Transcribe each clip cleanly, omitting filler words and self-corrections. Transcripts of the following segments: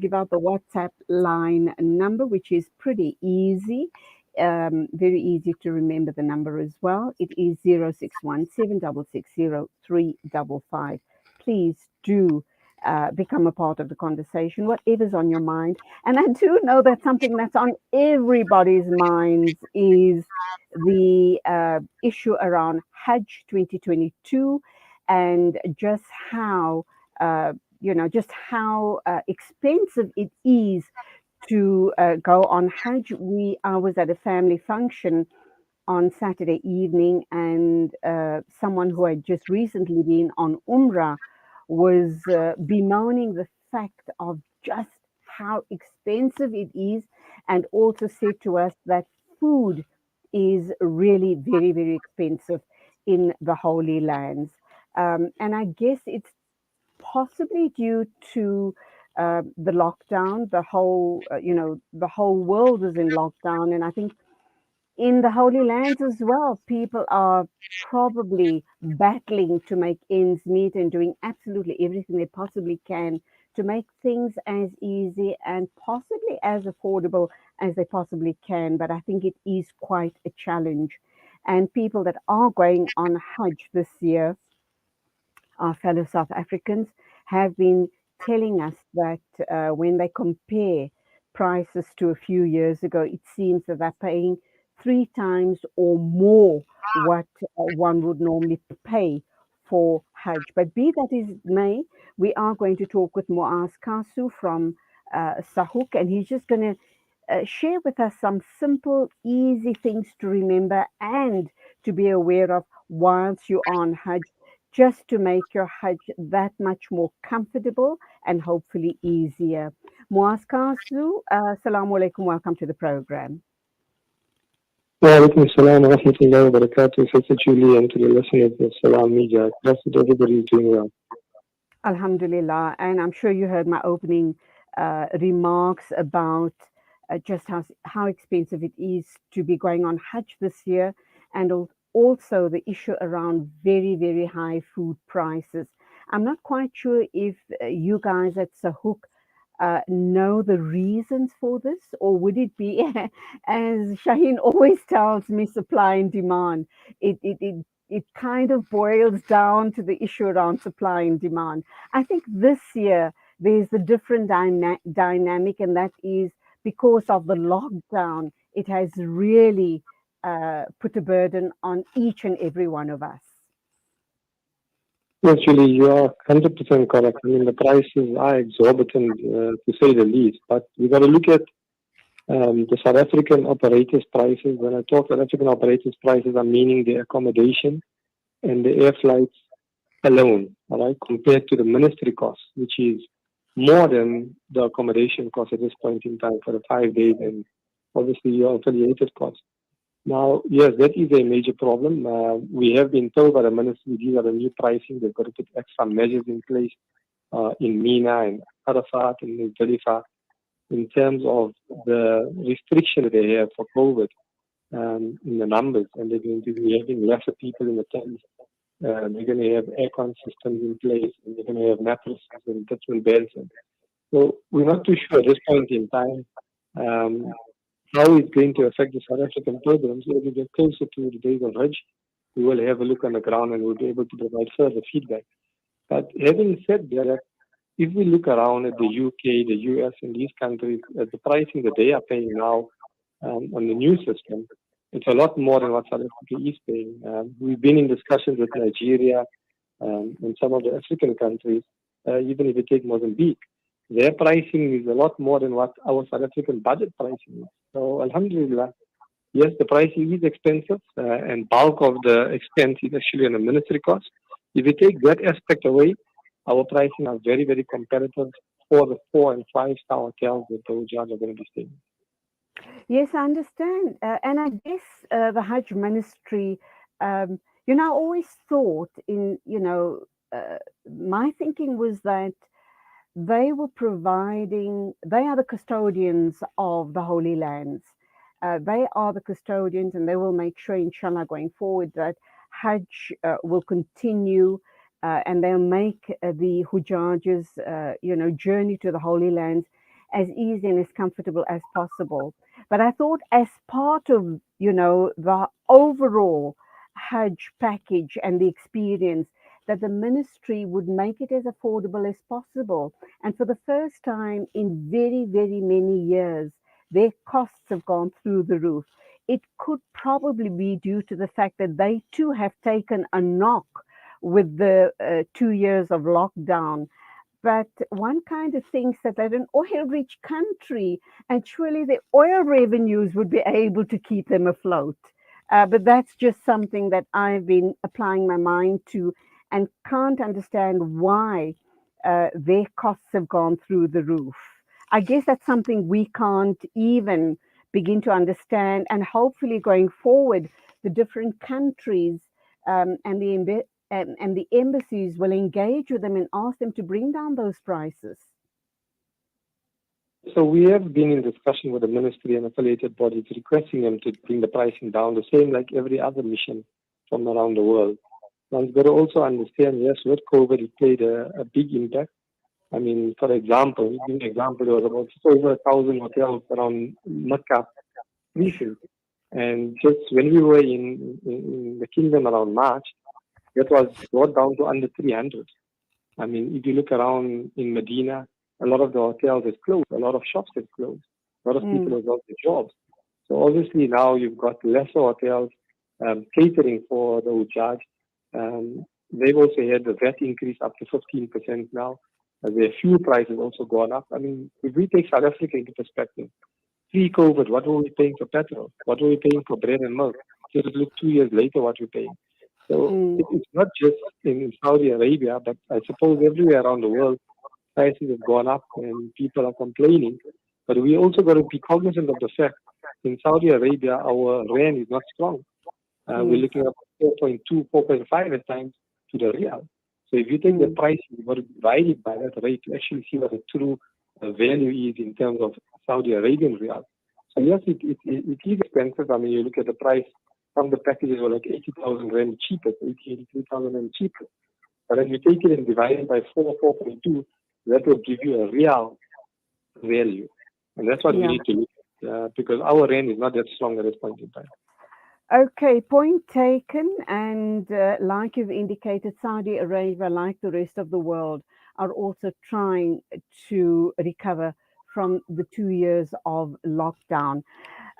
give out the WhatsApp line number, which is pretty easy, very easy to remember the number as well. It is 061 766 0355. Please do become a part of the conversation, whatever's on your mind. And I do know that something that's on everybody's minds is the issue around Hajj 2022 and just how just how expensive it is to go on Hajj. I was at a family function on Saturday evening, and someone who had just recently been on Umrah was bemoaning the fact of just how expensive it is, and also said to us that food is really very, very expensive in the Holy Lands. And I guess it's possibly due to the lockdown. The whole world is in lockdown, and I think in the Holy Lands as well, people are probably battling to make ends meet and doing absolutely everything they possibly can to make things as easy and possibly as affordable as they possibly can. But I think it is quite a challenge. And people that are going on Hajj this year, our fellow South Africans, have been telling us that when they compare prices to a few years ago, it seems that they're paying three times or more what one would normally pay for Hajj. But be that as it may, we are going to talk with Moazz Casoo from SAHUC, and he's just going to share with us some simple, easy things to remember and to be aware of whilst you're on Hajj, just to make your Hajj that much more comfortable and hopefully easier. Moazz Casoo, Assalamu alaikum, welcome to the program. Wa alaikum salam wa rahmatullahi wa barakatuh, Sister Julie, and to the listeners of Salam Media. Trust that everybody is doing well. Alhamdulillah, and I'm sure you heard my opening remarks about just how expensive it is to be going on Hajj this year, and also the issue around very, very high food prices. I'm not quite sure if you guys at SAHUC know the reasons for this, or would it be, as Shaheen always tells me, supply and demand? It kind of boils down to the issue around supply and demand. I think this year there's a different dynamic, and that is because of the lockdown. It has really put a burden on each and every one of us. Yes, Julie, you are 100% correct. I mean, the prices are exorbitant, to say the least. But we got to look at the South African operators' prices. When I talk South African operators' prices, I'm meaning the accommodation and the air flights alone, all right, compared to the ministry costs, which is more than the accommodation cost at this point in time for the 5 days, and obviously your affiliated costs. Now, yes, that is a major problem. We have been told by the ministry these are the new pricing. They've got to put extra measures in place in Mina and Arafat and Muzdalifah in terms of the restriction that they have for COVID in the numbers, and they're going to be having lesser people in the tents. They're going to have aircon systems in place, and they're going to have mattresses and different beds. So we're not too sure at this point in time how it's going to affect the South African programs. As we get closer to the days of Hajj, we will have a look on the ground and we'll be able to provide further feedback. But having said that, if we look around at the UK, the US, and these countries, at the pricing that they are paying now on the new system, it's a lot more than what South Africa is paying. We've been in discussions with Nigeria and some of the African countries, even if you take Mozambique. Their pricing is a lot more than what our South African budget pricing is. So, alhamdulillah, yes, the pricing is expensive, and bulk of the expense is actually on the ministry cost. If you take that aspect away, our pricing are very, very competitive for the 4- and 5-star hotels that the Hujjaj are going to be staying. Yes, I understand. And I guess the Hajj ministry, I always thought my thinking was that they are the custodians of the Holy Lands. They are the custodians, and they will make sure, inshallah, going forward that Hajj will continue, and they'll make the Hujjaj's, journey to the Holy Lands as easy and as comfortable as possible. But I thought, as part of, the overall Hajj package and the experience, that the ministry would make it as affordable as possible. And for the first time in very, very many years, their costs have gone through the roof. It could probably be due to the fact that they too have taken a knock with the 2 years of lockdown. But one kind of thinks that they're an oil rich country, and surely the oil revenues would be able to keep them afloat. But that's just something that I've been applying my mind to and can't understand why their costs have gone through the roof. I guess that's something we can't even begin to understand. And hopefully, going forward, the different countries and the embassies will engage with them and ask them to bring down those prices. So we have been in discussion with the ministry and affiliated bodies requesting them to bring the pricing down, the same like every other mission from around the world. Now, you've got to also understand, yes, with COVID, it played a big impact. I mean, for example, there was about over 1,000 hotels around Mecca recently. And just when we were in the kingdom around March, that was brought down to under 300. I mean, if you look around in Medina, a lot of the hotels have closed, a lot of shops have closed, a lot of people have lost their jobs. So obviously now you've got lesser hotels catering for the Hujjaj. They've also had the VAT increase up to 15% now. Their fuel prices also gone up. I mean, if we take South Africa into perspective, pre-COVID, what were we paying for petrol? What were we paying for bread and milk? Just look 2 years later what we're paying. So it's not just in Saudi Arabia, but I suppose everywhere around the world, prices have gone up and people are complaining. But we also got to be cognizant of the fact in Saudi Arabia, our rand is not strong. We're looking at 4.2, 4.5 at times to the real. So if you take the price, you've got to divide it by that rate to actually see what the true value is in terms of Saudi Arabian real. So yes, it is expensive. I mean, you look at the price, some of the packages were like 80,000 rand cheapest, 83,000 rand cheapest. But if you take it and divide it by 4.2, that will give you a real value. And that's what we need to look at because our rand is not that strong at this point in time. Okay, point taken. And like you've indicated, Saudi Arabia, like the rest of the world, are also trying to recover from the 2 years of lockdown.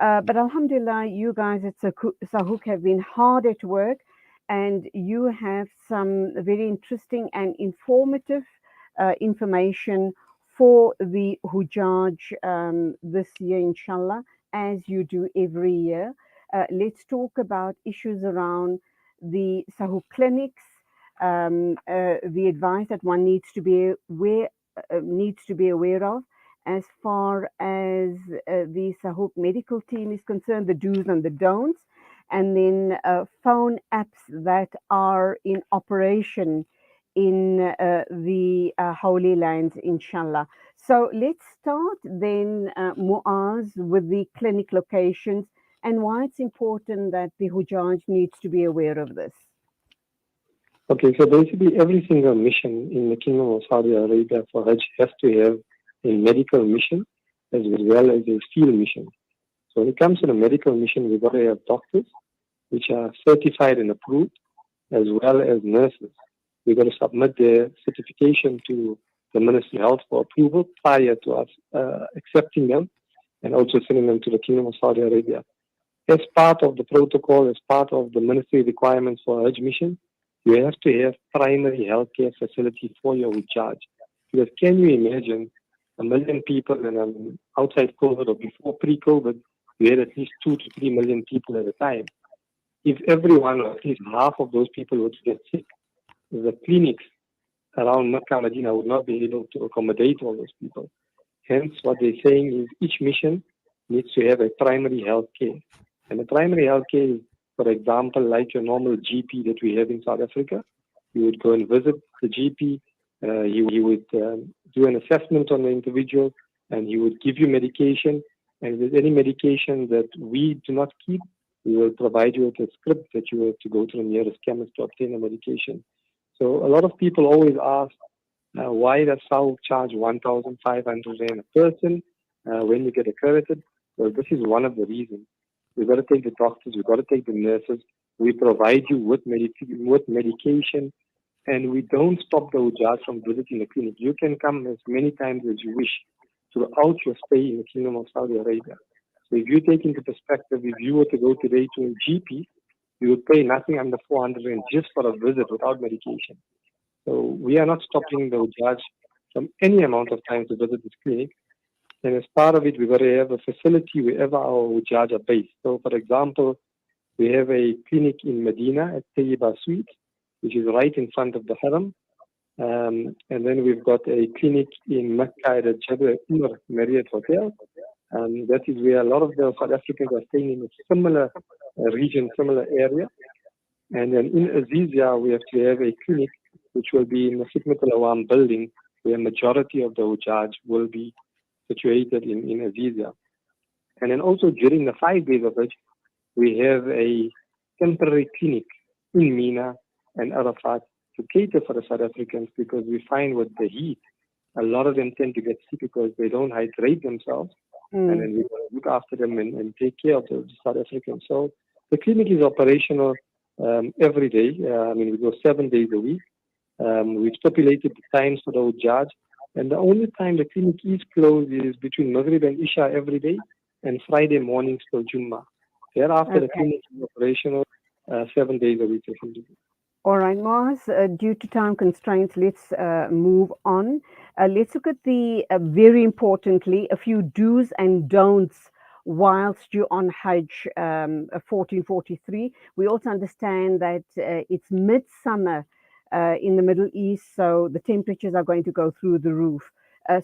But Alhamdulillah, you guys at SAHUC have been hard at work, and you have some very interesting and informative information for the Hujjaj this year, inshallah, as you do every year. Let's talk about issues around the SAHUC clinics, the advice that one needs to be aware of as far as the SAHUC medical team is concerned, the do's and the don'ts, and then phone apps that are in operation in the Holy Lands, inshallah. So let's start then, Moazz, with the clinic locations and why it's important that the Hujjaj needs to be aware of this. Okay, so basically every single mission in the Kingdom of Saudi Arabia for Hajj has to have a medical mission as well as a field mission. So when it comes to the medical mission, we've got to have doctors which are certified and approved, as well as nurses. We've got to submit their certification to the Ministry of Health for approval prior to us accepting them and also sending them to the Kingdom of Saudi Arabia. As part of the protocol, as part of the ministry requirements for Hajj mission, you have to have primary healthcare facility for your Hujjaj. Because can you imagine 1 million people and outside COVID or before pre-COVID, you had at least 2 to 3 million people at a time. If everyone or at least half of those people would get sick, the clinics around Mecca and Medina would not be able to accommodate all those people. Hence, what they're saying is each mission needs to have a primary health care. And the primary health care is, for example, like your normal GP that we have in South Africa. You would go and visit the GP. He would do an assessment on the individual, and he would give you medication. And if there's any medication that we do not keep, we will provide you with a script that you have to go to the nearest chemist to obtain the medication. So a lot of people always ask, Why does SAHUC charge 1,500 Rand a person when you get accredited? Well, this is one of the reasons. We've got to take the doctors, we've got to take the nurses. We provide you with medication, and we don't stop the Hujjaj from visiting the clinic. You can come as many times as you wish throughout your stay in the Kingdom of Saudi Arabia. So if you take into perspective, if you were to go today to a GP, you would pay nothing under 400 Rand just for a visit without medication. So we are not stopping the Hujjaj from any amount of time to visit this clinic. And as part of it, we've got to have a facility wherever our Hujjaj are based. So, for example, we have a clinic in Medina at Tayyiba Suite, which is right in front of the Haram. And then we've got a clinic in Mecca at the Jabal Umrah Marriott Hotel. That is where a lot of the South Africans are staying in a similar region, similar area. And then in Azizia, we have to have a clinic which will be in the Khidmat al-Awam building, where majority of the Hujjaj will be situated in Azizia. And then also during the 5 days of Hajj, we have a temporary clinic in Mina and Arafat to cater for the South Africans, because we find with the heat, a lot of them tend to get sick because they don't hydrate themselves. And then we look after them and take care of the South Africans. So the clinic is operational every day. We go 7 days a week. We've stipulated the times for the Hujjaj. And the only time the clinic is closed is between Maghrib and Isha every day and Friday mornings till Jummah. Thereafter, the clinic is operational 7 days a week. All right, Moazz, due to time constraints, let's move on. Let's look at the, very importantly, a few do's and don'ts whilst you're on Hajj 1443. We also understand that it's midsummer in the Middle East, so the temperatures are going to go through the roof.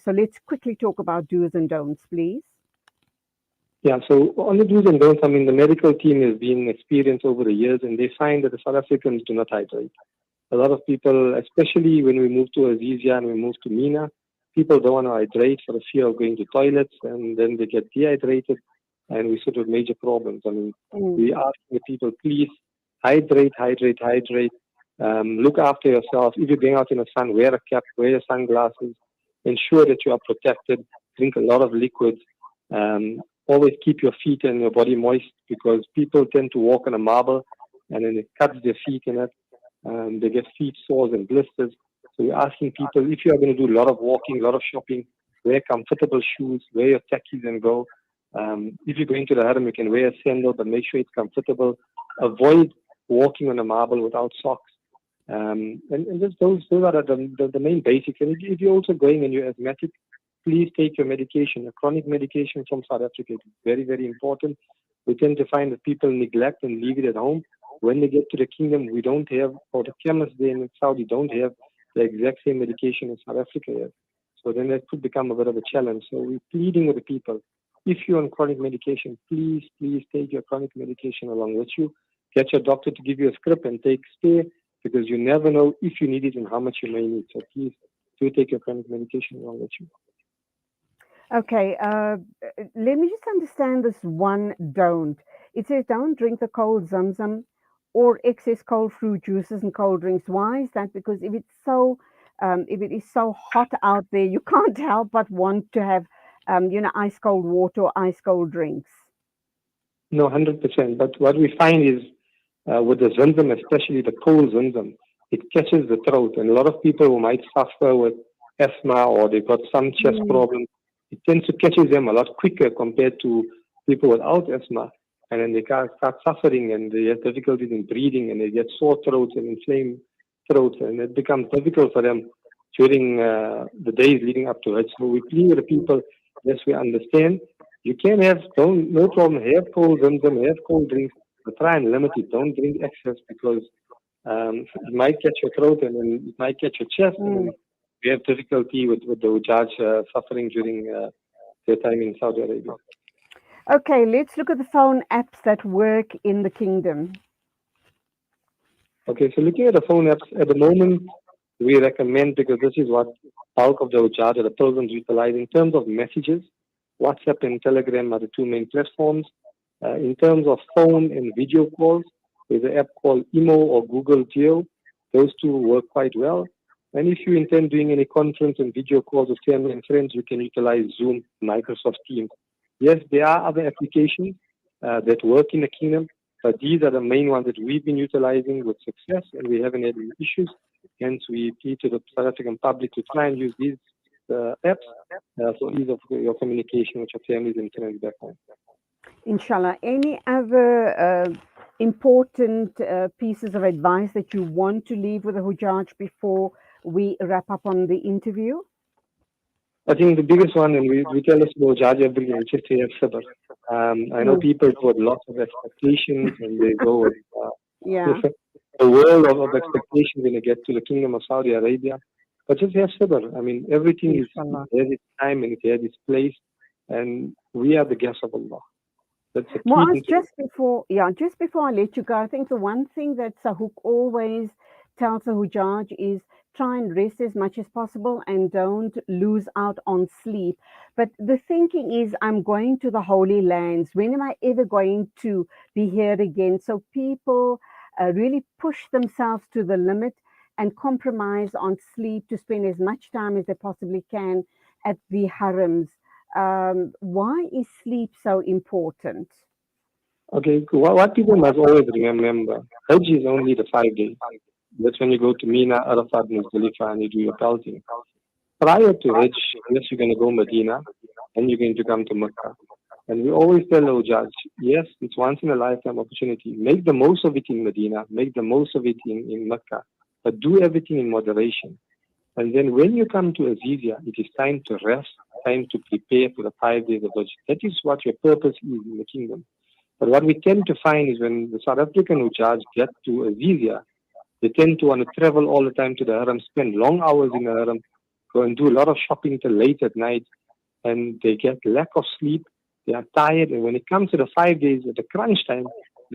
So let's quickly talk about do's and don'ts, please. Yeah, so on the do's and don'ts, the medical team has been experienced over the years, and they find that the South Africans do not hydrate. A lot of people, especially when we move to Azizia and we move to Mina, people don't want to hydrate for the fear of going to toilets, and then they get dehydrated, and we sort of major problems. We ask the people, please hydrate. Look after yourself. If you're going out in the sun, wear a cap, wear your sunglasses, ensure that you are protected, drink a lot of liquids. Always keep your feet and your body moist, because people tend to walk on a marble and then it cuts their feet in it. They get feet sores and blisters. So we're asking people, if you are going to do a lot of walking, a lot of shopping, wear comfortable shoes, wear your tackies and go. If you're going to the haram, you can wear a sandal, but make sure it's comfortable. Avoid walking on a marble without socks. And just those are the main basics. And if you're also going and you're asthmatic, please take your medication. A chronic medication from South Africa is very, very important. We tend to find that people neglect and leave it at home. When they get to the kingdom, we don't have, or the chemists there in Saudi don't have the exact same medication as South Africa has. So then that could become a bit of a challenge. So we're pleading with the people, if you're on chronic medication, please take your chronic medication along with you. Get your doctor to give you a script and take spare, because you never know if you need it and how much you may need. So please do take your chronic medication along with you. Okay, let me just understand this one don't. It says don't drink the cold zamzam or excess cold fruit juices and cold drinks. Why is that? Because if it is so hot out there, you can't help but want to have, ice cold water or ice cold drinks. No, 100%. But what we find is with the zamzam, especially the cold zamzam, it catches the throat. And a lot of people who might suffer with asthma or they've got some chest problems, it tends to catch them a lot quicker compared to people without asthma. And then they start suffering and they have difficulties in breathing and they get sore throats and inflamed throats. And it becomes difficult for them during the days leading up to it. So we plead with the people, yes, we understand. You can have, no problem, have cold zamzam, have cold drinks, but try and limit it. Don't drink excess, because it might catch your throat and then it might catch your chest. And we have difficulty with the Hujjaj suffering during their time in Saudi Arabia. Okay, let's look at the phone apps that work in the kingdom. Okay, so looking at the phone apps, at the moment, we recommend, because this is what bulk of the Hujjaj or the pilgrims utilize, in terms of messages, WhatsApp and Telegram are the two main platforms. In terms of phone and video calls, there's an app called Imo or Google Geo. Those two work quite well. And if you intend doing any conference and video calls with family and friends, you can utilize Zoom, Microsoft Teams. Yes, there are other applications that work in the kingdom, but these are the main ones that we've been utilizing with success, and we haven't had any issues. Hence, we appeal to the South African public to try and use these apps for ease of your communication with your families and friends back home. Inshallah. Any other important pieces of advice that you want to leave with the Hujjaj before we wrap up on the interview? I think the biggest one, and we tell us about Hajj every year, is just to have sabr. I know people put lots of expectations and they go with Yeah. a world of expectations when they get to the Kingdom of Saudi Arabia. But just have sabr. I mean, everything is Inshallah. it has its time and it has its place, and we are the guests of Allah. That's the key Moaz, thing to just before I let you go, I think the one thing that SAHUC always tells the Hujjaj is try and rest as much as possible and don't lose out on sleep. But the thinking is, I'm going to the Holy Lands. When am I ever going to be here again? So people really push themselves to the limit and compromise on sleep to spend as much time as they possibly can at the harams. Why is sleep so important? Okay, cool. What people must always remember, Hajj is only the 5 days. That's when you go to Mina, Arafat, Muzdalifah, and you do your pelting. Prior to Hajj, yes, you're going to go Medina, and you're going to come to Mecca. And we always tell the judge, yes, it's once in a lifetime opportunity. Make the most of it in Medina, make the most of it in Mecca, but do everything in moderation. And then when you come to Azizia, it is time to rest, time to prepare for the 5 days of Hajj. That is what your purpose is in the kingdom. But what we tend to find is when the South African Hujjaj get to Azizia, they tend to want to travel all the time to the haram, spend long hours in the haram, go and do a lot of shopping till late at night, and they get lack of sleep. They are tired, and when it comes to the 5 days at the crunch time,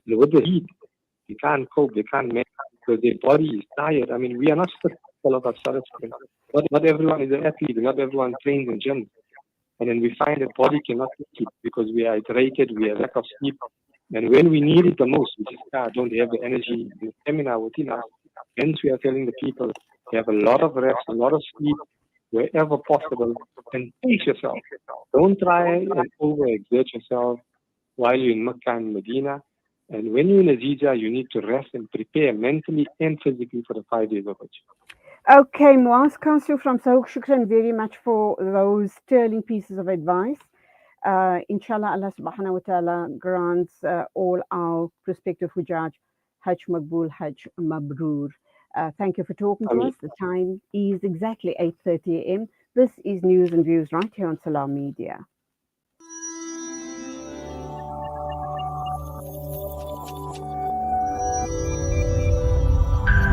with the heat, they can't cope, they can't manage because their body is tired. I mean, we are not fit, all of us South Africans. Not everyone is an athlete, not everyone trains in gyms. And then we find that body cannot take it because we are hydrated, we have lack of sleep. And when we need it the most, we just don't have the energy and the stamina within us. Hence, we are telling the people to have a lot of rest, a lot of sleep, wherever possible, and pace yourself. Don't try and overexert yourself while you're in Mecca and Medina. And when you're in Azizia, you need to rest and prepare mentally and physically for the 5 days of Hajj. Okay, Moazz Casoo from SAHUC, shukran very much for those sterling pieces of advice. Inshallah, Allah subhanahu wa ta'ala grants all our prospective Hujjaj Hajj Maqbool, Hajj Mabroor. Thank you for talking to us. The time is exactly 8:30 a.m. This is News and Views right here on Salam Media.